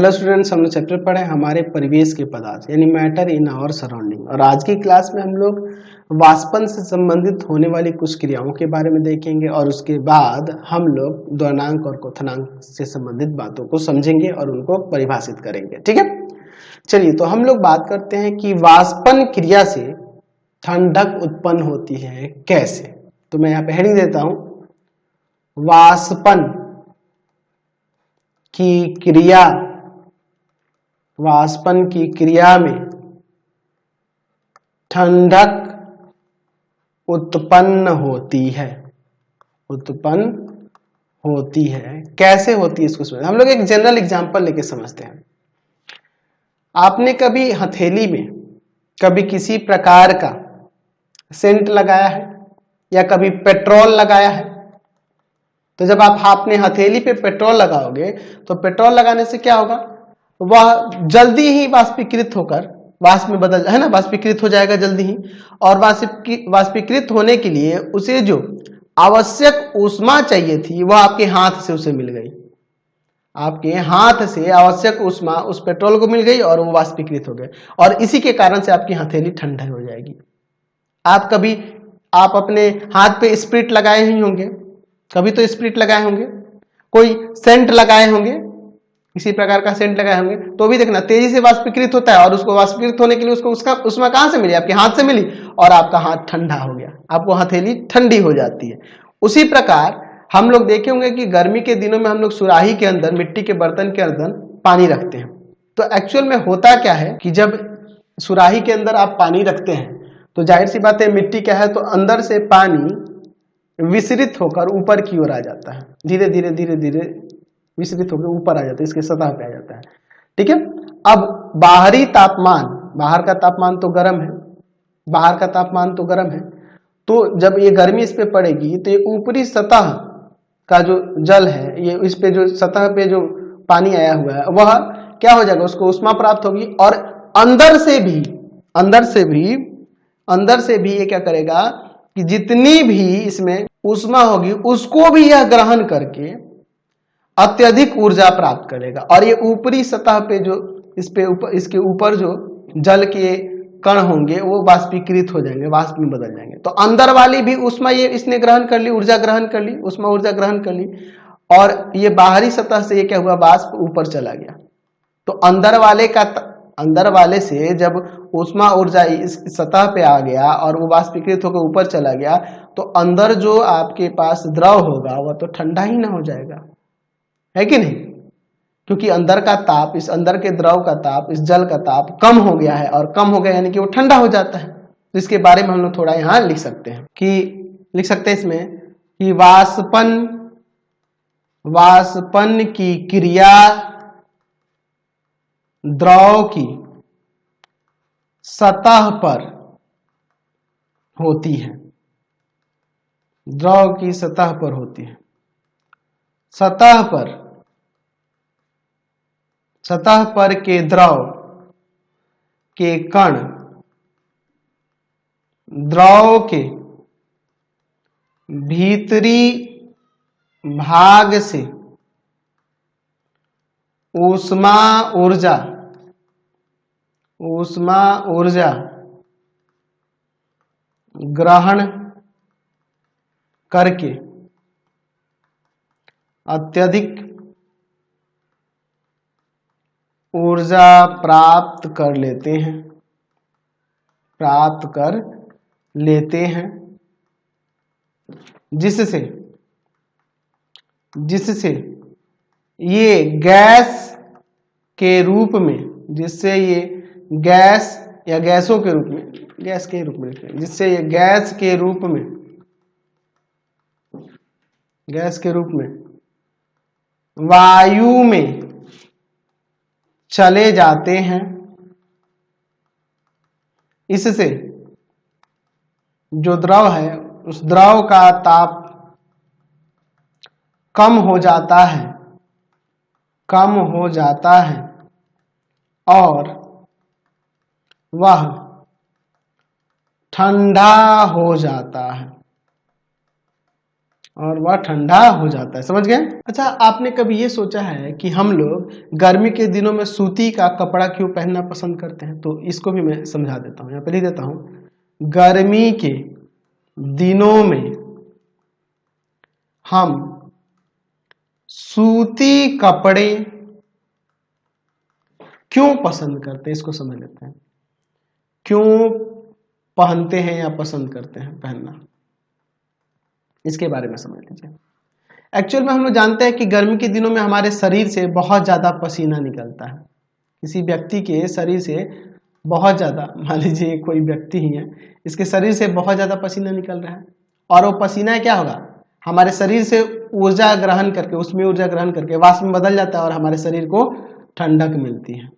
Hello students, हम लोग chapter पढ़े हमारे परिवेश के पदार्थ यानी मैटर इन आवर सराउंडिंग। और आज की क्लास में हम लोग वाष्पन से संबंधित होने वाली कुछ क्रियाओं के बारे में देखेंगे और उसके बाद हम लोग द्वनांक और क्वथनांक से संबंधित बातों को समझेंगे और उनको परिभाषित करेंगे। ठीक है, चलिए तो हम लोग बात करते हैं कि वाष्पन क्रिया से ठंडक उत्पन्न होती है कैसे। तो मैं यहाँ पे हेडिंग देता हूं, वाष्पन की क्रिया, वाष्पन की क्रिया में ठंडक उत्पन्न होती है, उत्पन्न होती है। कैसे होती है इसको समझते हैं। हम लोग एक जनरल एग्जांपल लेके समझते हैं। आपने कभी हथेली में कभी किसी प्रकार का सेंट लगाया है या कभी पेट्रोल लगाया है? तो जब आप अपने हथेली पे पेट्रोल लगाओगे तो पेट्रोल लगाने से क्या होगा, वह जल्दी ही वाष्पीकृत होकर वाष्प में बदल है ना, वाष्पीकृत हो जाएगा जल्दी ही। और वाष्पीकृत होने के लिए उसे जो आवश्यक ऊष्मा चाहिए थी वह आपके हाथ से उसे मिल गई। आपके हाथ से आवश्यक ऊष्मा उस पेट्रोल को मिल गई और वो वाष्पीकृत हो गए, और इसी के कारण से आपकी हथेली ठंडी हो जाएगी। आप अपने हाथ पे स्प्रिट लगाए ही होंगे, कभी तो स्प्रिट लगाए होंगे, कोई सेंट लगाए होंगे, किसी प्रकार का सेंट लगाए होंगे, तो भी देखना तेजी से वाष्पीकृत होता है। और उसको वाष्पीकृत होने के लिए उसको उसका ऊष्मा कहां से मिली? आपके हाथ से मिली, और आपका हाथ ठंडा हो गया, आपको हथेली ठंडी हो जाती है। उसी प्रकार हम लोग देखे होंगे कि गर्मी के दिनों में हम लोग सुराही के अंदर, मिट्टी के बर्तन के अंदर पानी रखते हैं। तो एक्चुअल में होता क्या है कि जब सुराही के अंदर आप पानी रखते हैं तो जाहिर सी बात है, मिट्टी क्या है, तो अंदर से पानी विसरित होकर ऊपर की ओर आ जाता है, धीरे धीरे धीरे धीरे विसरित होकर ऊपर आ जाता है, इसके सतह पे आ जाता है। ठीक है, अब बाहरी तापमान, बाहर का तापमान तो गर्म है, बाहर का तापमान तो गर्म है, तो जब ये गर्मी इस पे पड़ेगी तो ये ऊपरी सतह का जो जल है, ये इस पे जो सतह पे जो पानी आया हुआ है वह क्या हो जाएगा, उसको ऊष्मा प्राप्त होगी। और अंदर से भी ये क्या करेगा कि जितनी भी इसमें ऊष्मा होगी उसको भी यह ग्रहण करके अत्यधिक ऊर्जा प्राप्त करेगा। और ये ऊपरी सतह पे जो इसके ऊपर जो जल के कण होंगे वो वाष्पीकृत हो जाएंगे, वाष्प में बदल जाएंगे। तो अंदर वाली भी ऊष्मा ये इसने ग्रहण कर ली, ऊर्जा ग्रहण कर ली, ऊष्मा ऊर्जा ग्रहण कर ली, और ये बाहरी सतह से ये क्या हुआ, वाष्प ऊपर चला गया। तो अंदर वाले से जब ऊष्मा ऊर्जा इस सतह पे आ गया और वो वाष्पीकृत होकर ऊपर चला गया, तो अंदर जो आपके पास द्रव होगा वह तो ठंडा ही ना हो जाएगा, है कि नहीं? क्योंकि अंदर का ताप, इस अंदर के द्रव का ताप, इस जल का ताप कम हो गया है, और कम हो गया यानी कि वो ठंडा हो जाता है। तो इसके बारे में हम लोग थोड़ा यहां लिख सकते हैं इसमें कि वाष्पन की क्रिया द्रव की सतह पर होती है, द्रव की सतह पर होती है। सतह पर के द्रव के कण द्रव के भीतरी भाग से ऊष्मा ऊर्जा ग्रहण करके अत्यधिक ऊर्जा प्राप्त कर लेते हैं, जिससे ये गैस के रूप में, जिससे ये गैस या गैसों के रूप में, जिससे ये गैस के रूप में वायु में चले जाते हैं। इससे जो द्रव है उस द्रव का ताप कम हो जाता है और वह ठंडा हो जाता है। और वह ठंडा हो जाता है। समझ गए? अच्छा, आपने कभी ये सोचा है कि हम लोग गर्मी के दिनों में सूती का कपड़ा क्यों पहनना पसंद करते हैं? तो इसको भी मैं समझा देता हूँ, यहाँ पे लिख देता हूँ। गर्मी के दिनों में हम सूती कपड़े क्यों पसंद करते हैं, इसको समझ लेते हैं। क्यों पहनते हैं या पसंद करते हैं पहनना, इसके बारे में समझ लीजिए। एक्चुअल में हम लोग जानते हैं कि गर्मी के दिनों में हमारे शरीर से बहुत ज़्यादा पसीना निकलता है। किसी व्यक्ति के शरीर से बहुत ज़्यादा, मान लीजिए कोई व्यक्ति ही है, इसके शरीर से बहुत ज़्यादा पसीना निकल रहा है, और वो पसीना क्या होगा, हमारे शरीर से ऊर्जा ग्रहण करके, उसमें ऊर्जा ग्रहण करके वाष्प में बदल जाता है और हमारे शरीर को ठंडक मिलती है,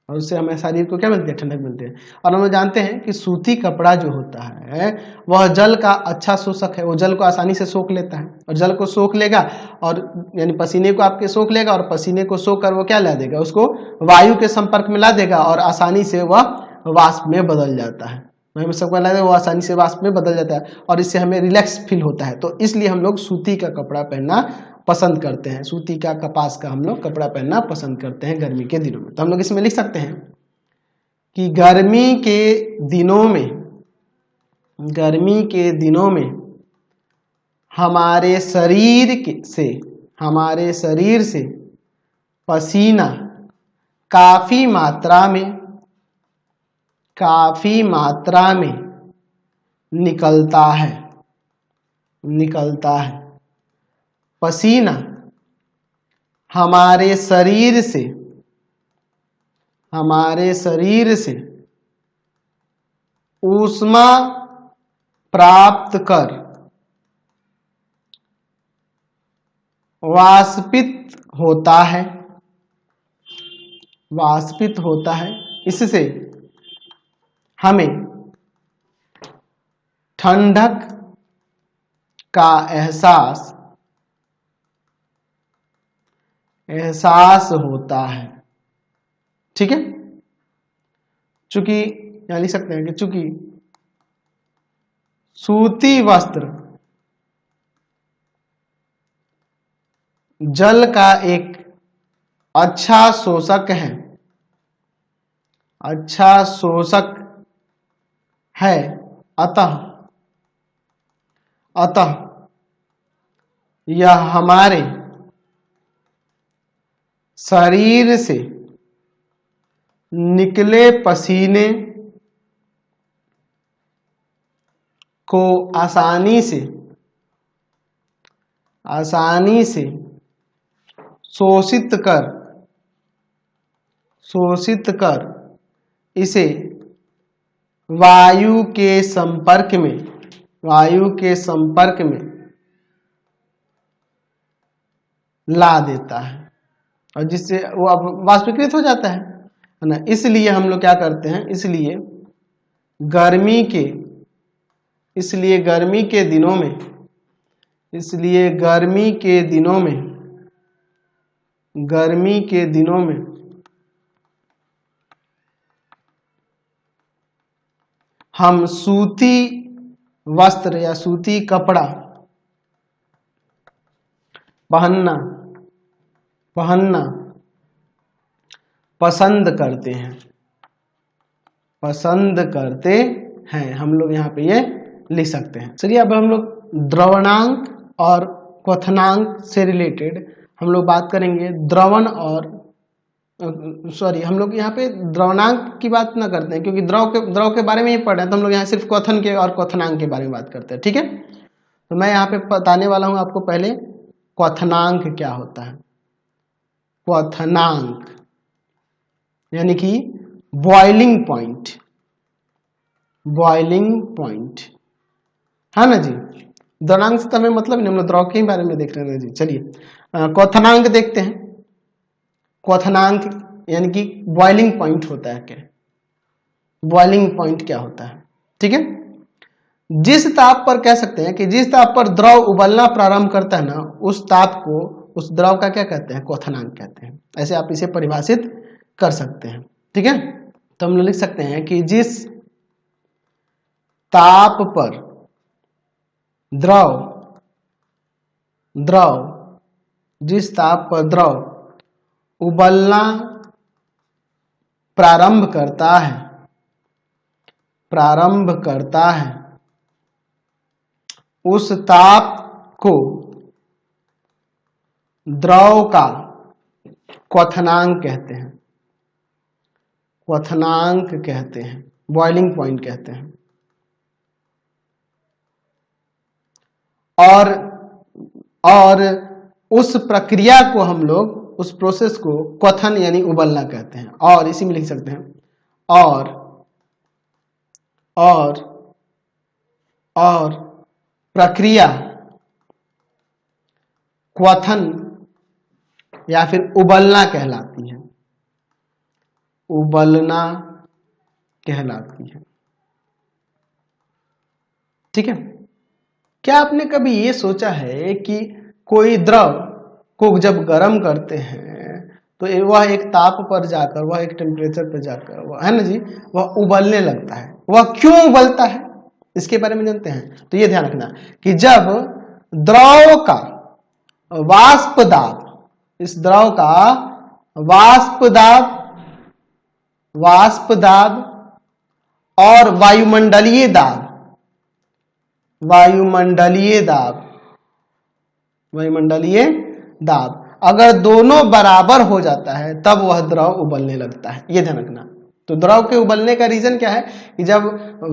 और उससे हमें शरीर को क्या मिलती है, ठंडक मिलती है। और हम लोग जानते हैं कि सूती कपड़ा जो होता है वह जल का अच्छा शोषक है, वो जल को आसानी से सोख लेता है, और जल को सोख लेगा, और यानी पसीने को आपके सोख लेगा, और पसीने को सोख कर वो क्या ला देगा, उसको वायु के संपर्क में ला देगा, और आसानी से वह वाष्प में बदल जाता है। हमें सबको लगा वो आसानी से वाष्प में बदल जाता है, और इससे हमें रिलैक्स फील होता है। तो इसलिए हम लोग सूती का कपड़ा पहनना पसंद करते हैं, सूती का, कपास का हम लोग कपड़ा पहनना पसंद करते हैं गर्मी के दिनों में। तो हम लोग इसमें लिख सकते हैं कि गर्मी के दिनों में हमारे शरीर से पसीना काफी मात्रा में निकलता है। पसीना हमारे शरीर से ऊष्मा प्राप्त कर वाष्पित होता है। इससे हमें ठंडक का एहसास होता है। ठीक है, चूंकि यहां लिख सकते हैं कि चूंकि सूती वस्त्र जल का एक अच्छा शोषक है, अतः यह हमारे शरीर से निकले पसीने को आसानी से शोषित कर इसे वायु के संपर्क में ला देता है, और जिससे वो अब वाष्पीकृत हो जाता है ना। इसलिए हम लोग क्या करते हैं, इसलिए गर्मी के दिनों में हम सूती वस्त्र या सूती कपड़ा पहनना पसंद करते हैं। हम लोग यहाँ पे ये लिख सकते हैं। चलिए अब हम लोग द्रवणांक और क्वथनांक से रिलेटेड हम लोग बात करेंगे। हम लोग यहाँ पे द्रवणांक की बात ना करते हैं, क्योंकि द्रव के बारे में ही पढ़ रहे हैं, तो हम लोग यहाँ सिर्फ क्वथन के और क्वथनांक के बारे में बात करते हैं। ठीक है, तो मैं यहाँ पे बताने वाला हूँ आपको पहले क्वथनांक क्या होता है। क्वथनांक यानी कि बॉइलिंग पॉइंट है ना जी। द्रवणांक से तो हमें मतलब नहीं, हम लोग द्रव के बारे में देख रहे हैं जी। चलिए क्वथनांक देखते हैं। क्वथनांक यानी कि बॉइलिंग पॉइंट होता है क्या, बॉइलिंग पॉइंट क्या होता है। ठीक है, जिस ताप पर कह सकते हैं कि जिस ताप पर द्रव उबलना प्रारंभ करता है ना, उस ताप को, उस द्रव का क्या कहते हैं, क्वथनांक कहते हैं। ऐसे आप इसे परिभाषित कर सकते हैं। ठीक है, तो हम लोग लिख सकते हैं कि जिस ताप पर द्रव द्रव, जिस ताप पर द्रव उबलना प्रारंभ करता है उस ताप को द्रव का क्वथनांक कहते हैं, बॉइलिंग पॉइंट कहते हैं। और उस प्रक्रिया को हम लोग, उस प्रोसेस को क्वथन यानी उबलना कहते हैं। और इसी में लिख सकते हैं और प्रक्रिया क्वथन या फिर उबलना कहलाती है, ठीक है। क्या आपने कभी ये सोचा है कि कोई द्रव को जब गर्म करते हैं तो वह एक ताप पर जाकर, वह एक टेम्परेचर पर जाकर, वह है ना जी, वह उबलने लगता है। वह क्यों उबलता है इसके बारे में जानते हैं? तो ये ध्यान रखना कि जब द्रव का वाष्प दाब, इस द्रव का वाष्प दाब और वायुमंडलीय दाब अगर दोनों बराबर हो जाता है तब वह द्रव उबलने लगता है। यह ध्यान रखना। तो द्रव के उबलने का रीजन क्या है कि जब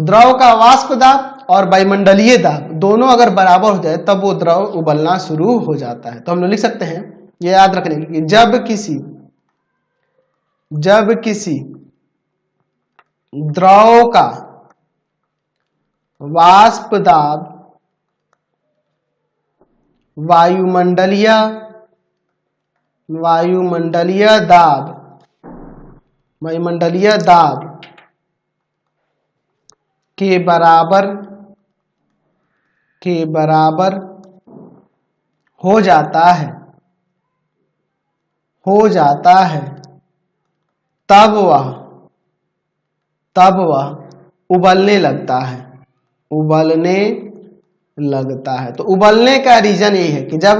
द्रव का वाष्प दाब और वायुमंडलीय दाब दोनों अगर बराबर हो जाए तब वो द्रव उबलना शुरू हो जाता है। तो हम लोग लिख सकते हैं, ये याद रखने की, जब किसी द्रव का वाष्प दाब वायुमंडलीय दाब के बराबर हो जाता है तब वह उबलने लगता है। तो उबलने का रीजन यही है कि जब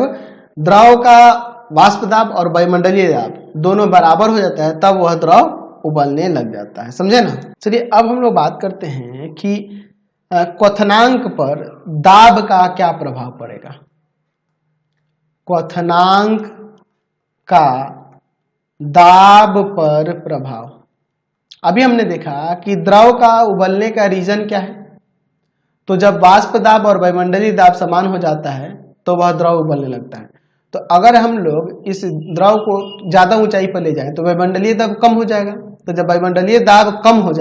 द्रव का वाष्प दाब और वायुमंडलीय दाब दोनों बराबर हो जाता है तब वह द्रव उबलने लग जाता है। समझे ना? चलिए अब हम लोग बात करते हैं कि क्वथनांक पर दाब का क्या प्रभाव पड़ेगा। क्वथनांक का दाब पर प्रभाव। अभी हमने देखा कि द्रव का उबलने का रीजन क्या है, तो जब वाष्प दाब और वायुमंडलीय दाब समान हो जाता है तो वह द्रव उबलने लगता है। तो अगर हम लोग इस द्रव को ज्यादा ऊंचाई पर ले जाएं तो वायुमंडलीय दाब कम हो जाएगा। तो जब वायुमंडलीय दाब कम हो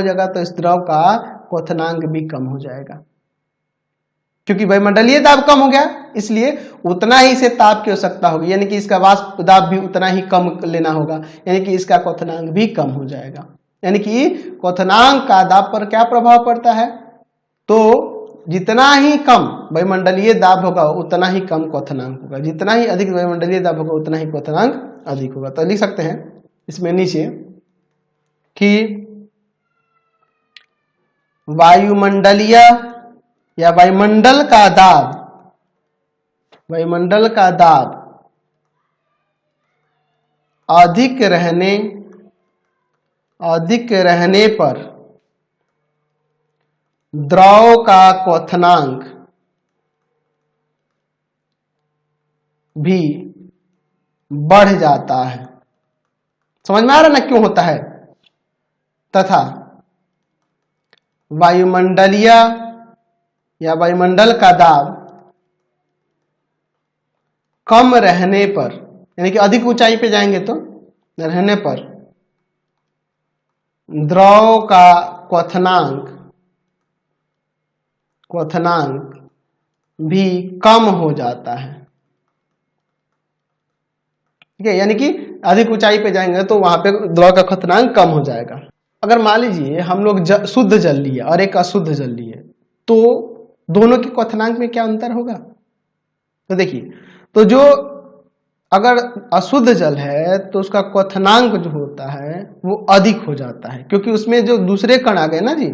जाएगा तो इस द्रव का क्वथनांक भी कम हो जाएगा। क्योंकि वायुमंडलीय दाब कम हो गया इसलिए उतना ही इसे ताप की आवश्यकता होगी, यानी कि इसका वाष्प दाब भी उतना ही कम लेना होगा, यानी कि इसका क्वथनांक भी कम हो जाएगा। यानी कि क्वथनांक का दाब पर क्या प्रभाव पड़ता है, तो जितना ही कम वायुमंडलीय दाब होगा उतना ही कम क्वथनांक होगा, जितना ही अधिक वायुमंडलीय दाब होगा उतना ही क्वथनांक अधिक होगा। तो लिख सकते हैं इसमें नीचे कि वायुमंडलीय या वायुमंडल का दाब अधिक रहने पर द्रव का क्वथनांक भी बढ़ जाता है। समझ में आ रहा है ना क्यों होता है? तथा वायुमंडलीय या वायुमंडल का दाब कम रहने पर, यानी कि अधिक ऊंचाई पे जाएंगे तो रहने पर द्रव का क्वथनांक भी कम हो जाता है। ठीक है, यानी कि अधिक ऊंचाई पे जाएंगे तो वहां पे द्रव का क्वथनांक कम हो जाएगा। अगर मान लीजिए हम लोग शुद्ध जल लिए और एक अशुद्ध जल लिए तो दोनों के क्वथनांक में क्या अंतर होगा? तो देखिए, तो जो अगर अशुद्ध जल है तो उसका क्वथनांक जो होता है वो अधिक हो जाता है, क्योंकि उसमें जो दूसरे कण आ गए ना जी।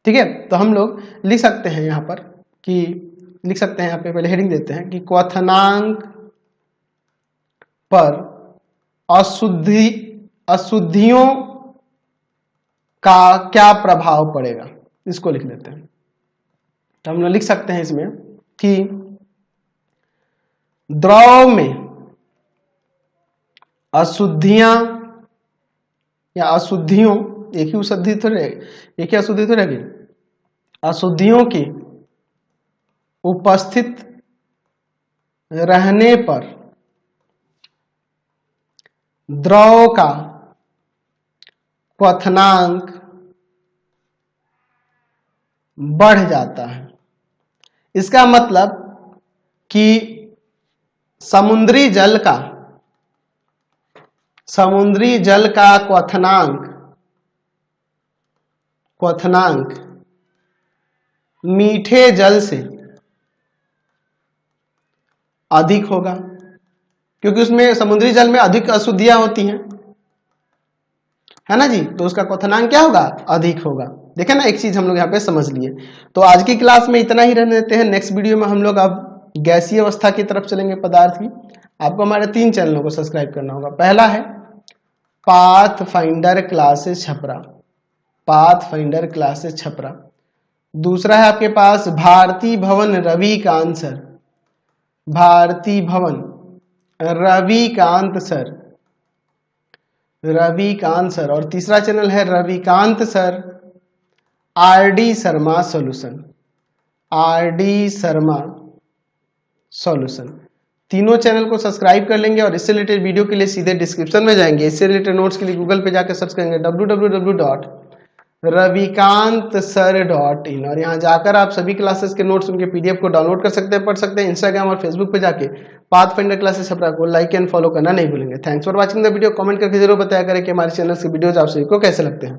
ठीक है, तो हम लोग लिख सकते हैं यहाँ पर कि लिख सकते हैं यहाँ पे, पहले हेडिंग देते हैं कि क्वथनांक पर अशुद्धियों का क्या प्रभाव पड़ेगा, इसको लिख लेते हैं। तो हम लोग लिख सकते हैं इसमें कि द्रव में अशुद्धियां या अशुद्धियों, एक ही अशुद्धि तो रहेगी, अशुद्धियों की उपस्थित रहने पर द्रव का क्वथनांक बढ़ जाता है। इसका मतलब कि समुद्री जल का क्वथनांक मीठे जल से अधिक होगा, क्योंकि उसमें समुद्री जल में अधिक अशुद्धियां होती हैं, है ना जी। तो उसका क्वथनांक क्या होगा, अधिक होगा। देखे ना, एक चीज हम लोग यहाँ पे समझ लिए। तो आज की क्लास में इतना ही रहने देते हैं। नेक्स्ट वीडियो में हम लोग अब गैसीय अवस्था की तरफ चलेंगे, पदार्थ की। आपको हमारे 3 चैनलों को सब्सक्राइब करना होगा। पहला है पाथ फाइंडर क्लासेस छपरा, दूसरा है आपके पास भारती भवन रविकांत सर, और तीसरा चैनल है Ravikant sir RD Sharma solution. तीनों चैनल को सब्सक्राइब कर लेंगे और इससे रिलेटेड वीडियो के लिए सीधे डिस्क्रिप्शन में जाएंगे। इससे रिलेटेड नोट्स के लिए गूगल पे जाकर सर्च करेंगे www.ravikantsir.in, और यहाँ जाकर आप सभी क्लासेस के नोट्स, उनके पीडीएफ को डाउनलोड कर सकते हैं, पढ़ सकते हैं। इंस्टाग्राम और फेसबुक पे जाके पाथफाइंडर क्लासेस छपरा को लाइक एंड फॉलो करना नहीं भूलेंगे। Thanks for watching the video. Comment करके जरूर बताया करें कि हमारे चैनल के वीडियोज आप सभी को कैसे लगते हैं।